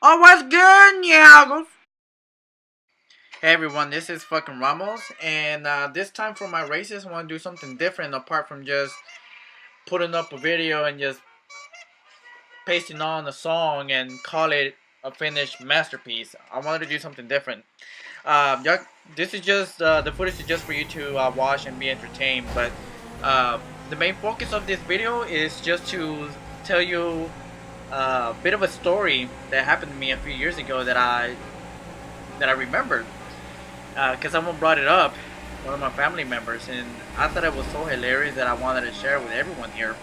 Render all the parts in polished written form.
Oh, what's good, Nyagos? Hey everyone, this is fucking Ramos, and this time for my races, I want to do something different apart from just putting up a video and just pasting on a song and call it a finished masterpiece. I wanted to do something different. Y'all, this is just the footage is just for you to watch and be entertained, but uh, the main focus of this video is just to tell you a bit of a story that happened to me a few years ago that I remembered. Because someone brought it up, one of my family members, and I thought it was so hilarious that I wanted to share it with everyone here.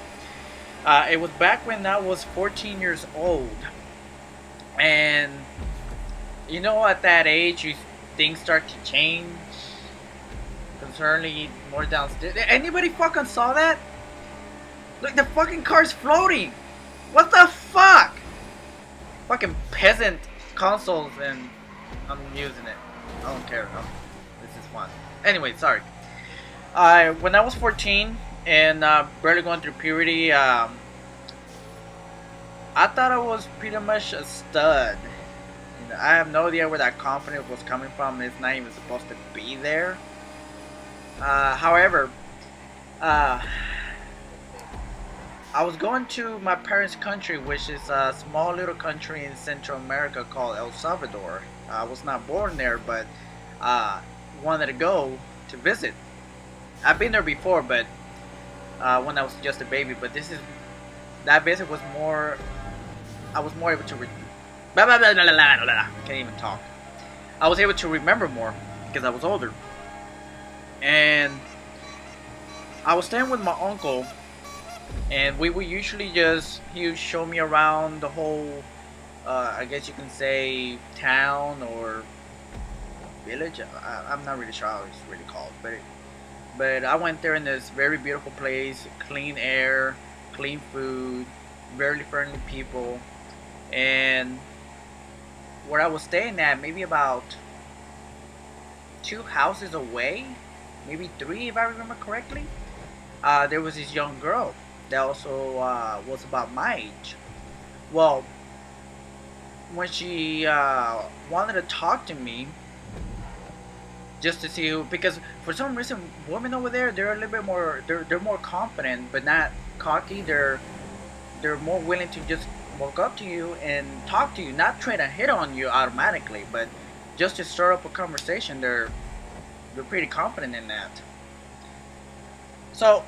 It was back when I was 14 years old, and you know, at that age, things start to change. Concerning more downstairs. Anybody fucking saw that? Look, the fucking car's floating. What the fuck? Fucking peasant consoles, and I'm using it. I don't care. This is fun. Anyway, sorry. When I was 14 and barely going through puberty, I thought I was pretty much a stud. You know, I have no idea where that confidence was coming from. It's not even supposed to be there. However, I was going to my parents' country, which is a small little country in Central America called El Salvador. I was not born there, but wanted to go to visit. I've been there before, but when I was just a baby. But that visit was more. I was more able to. Can't even talk. I was able to remember more because I was older, and I was staying with my uncle, and we would usually he would show me around the whole. I guess you can say town or village. I'm not really sure how it's really called, but I went there in this very beautiful place, clean air, clean food, very friendly people, and where I was staying at, maybe about 2 houses away, maybe 3 if I remember correctly. There was this young girl that also was about my age. Well, when she wanted to talk to me, just to see because for some reason women over there, they're a little bit more, they're more confident but not cocky. They're more willing to just walk up to you and talk to you, not try to hit on you automatically, but just to start up a conversation. They're pretty confident in that. So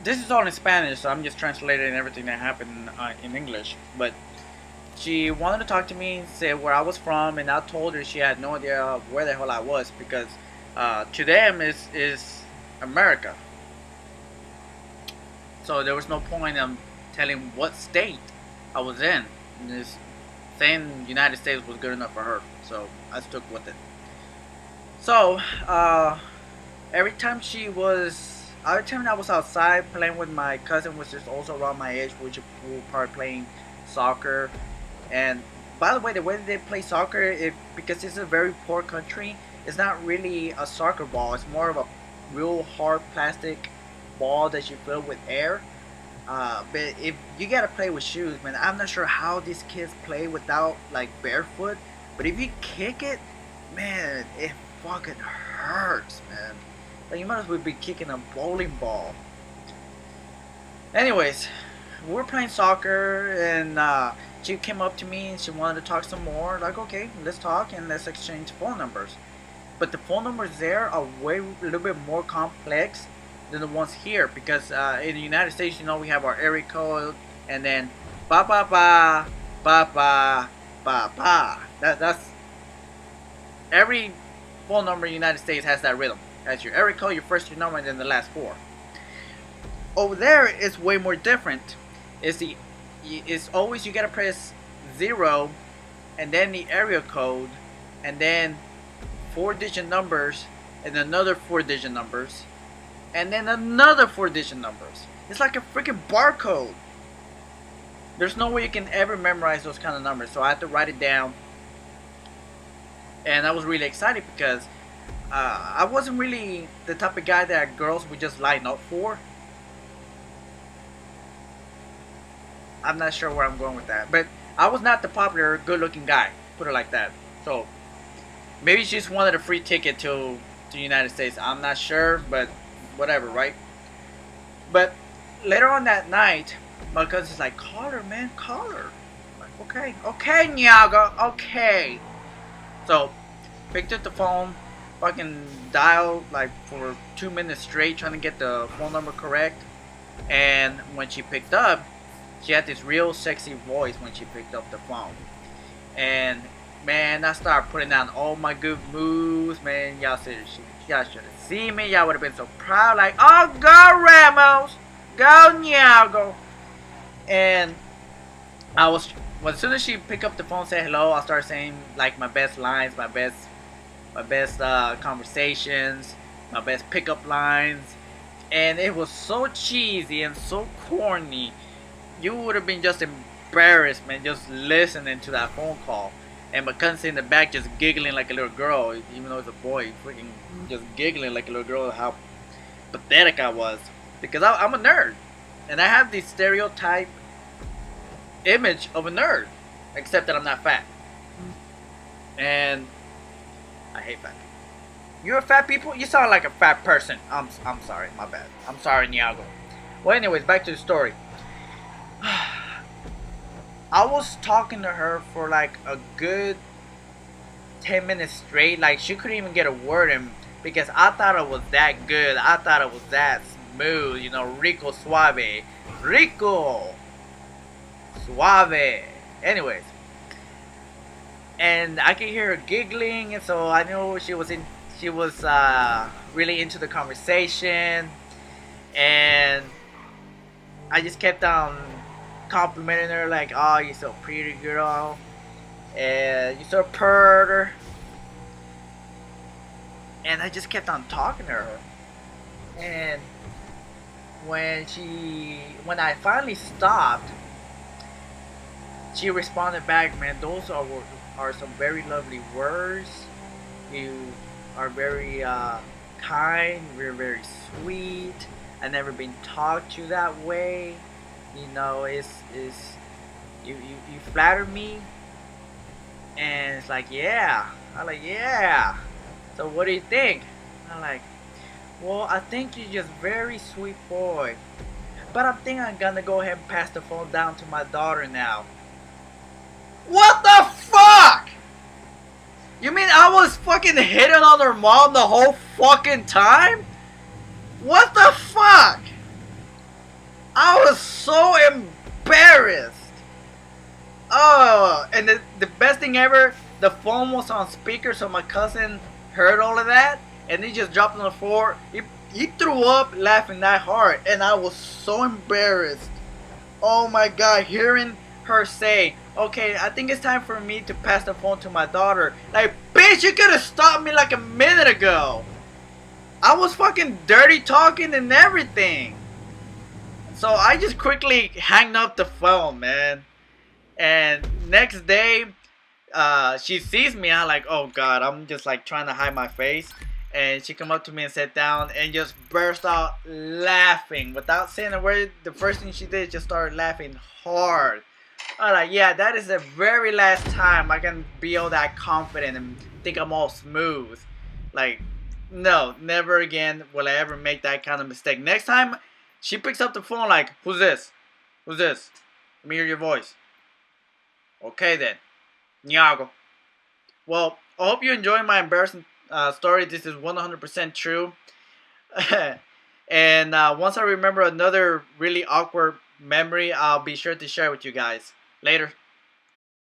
this is all in Spanish, so I'm just translating everything that happened in English. But she wanted to talk to me, say where I was from, and I told her she had no idea where the hell I was because to them is America. So there was no point in telling what state I was in. Just saying United States was good enough for her, so I stuck with it. So every time every time I was outside playing with my cousin, which is also around my age, which we were probably playing soccer. And by the way that they play soccer, because it's a very poor country, it's not really a soccer ball. It's more of a real hard plastic ball that you fill with air. But if you gotta play with shoes, man, I'm not sure how these kids play without like barefoot. But if you kick it, man, it fucking hurts, man. Like you might as well be kicking a bowling ball. Anyways, we were playing soccer, and she came up to me and she wanted to talk some more. Like, okay, let's talk and let's exchange phone numbers. But the phone numbers there are a little bit more complex than the ones here because in the United States, you know, we have our area code and then ba ba ba ba ba ba ba. That's every phone number in the United States has that rhythm. That's your area code, your first your number, and then the last 4. Over there, it's way more different. It's always you gotta press 0, and then the area code, and then 4-digit numbers, and another 4-digit numbers, and then another 4-digit numbers. It's like a freaking barcode. There's no way you can ever memorize those kind of numbers, so I had to write it down. And I was really excited because I wasn't really the type of guy that girls would just line up for. I'm not sure where I'm going with that, but I was not the popular, good-looking guy. Put it like that. So maybe she just wanted a free ticket to the United States. I'm not sure, but whatever, right? But later on that night, my cousin's like, call her, man, call her. I'm like, okay, okay, Nyaga, okay. So picked up the phone, fucking dialed like for 2 minutes straight trying to get the phone number correct. And when she picked up, she had this real sexy voice when she picked up the phone. And man, I started putting down all my good moves, man. Y'all should have seen me. Y'all would have been so proud. Like, oh, go Ramos, go Nyago. And I was, well, as soon as she picked up the phone, said hello, I started saying like my best lines, my best conversations, my best pickup lines, and it was so cheesy and so corny. You would have been just embarrassed, man, just listening to that phone call. And my cousin in the back just giggling like a little girl, even though it's a boy, freaking just giggling like a little girl. How pathetic I was, because I'm a nerd, and I have this stereotype image of a nerd, except that I'm not fat, and I hate fat people. You're a fat people? You sound like a fat person. I'm sorry, my bad. I'm sorry, Niago. Well, anyways, back to the story. I was talking to her for like a good 10 minutes straight. Like, she couldn't even get a word in because I thought it was that good. I thought it was that smooth. You know, Rico Suave. Rico Suave. Anyways. And I could hear her giggling, and so I knew she was really into the conversation. And I just kept on complimenting her, like, oh, you're so pretty, girl, and you're so purr. And I just kept on talking to her. And when I finally stopped, she responded back, man, those are some very lovely words. You are very kind, you're very sweet. I've never been talked to that way. You know, you flatter me. And it's like, yeah. I'm like, yeah. So what do you think? I'm like, well, I think you're just very sweet boy. But I think I'm gonna go ahead and pass the phone down to my daughter now. What the fuck? You mean I was fucking hitting on her mom the whole fucking time? What the fuck? I was so embarrassed. Oh, and the best thing ever, the phone was on speaker, so my cousin heard all of that, and he just dropped on the floor. He threw up laughing that hard, and I was so embarrassed. Oh my god, hearing her say, okay, I think it's time for me to pass the phone to my daughter. Like, bitch, you could have stopped me like a minute ago. I was fucking dirty talking and everything. So I just quickly hanged up the phone, man. And next day, she sees me. I'm like, oh god, I'm just like trying to hide my face. And she come up to me and sat down and just burst out laughing without saying a word. The first thing she did is just started laughing hard. I'm like, yeah, that is the very last time I can be all that confident and think I'm all smooth. Like, no, never again will I ever make that kind of mistake. Next time she picks up the phone like, who's this? Who's this? Let me hear your voice. Okay then. Nyago. Well, I hope you enjoyed my embarrassing story. This is 100% true. And once I remember another really awkward memory, I'll be sure to share with you guys. Later.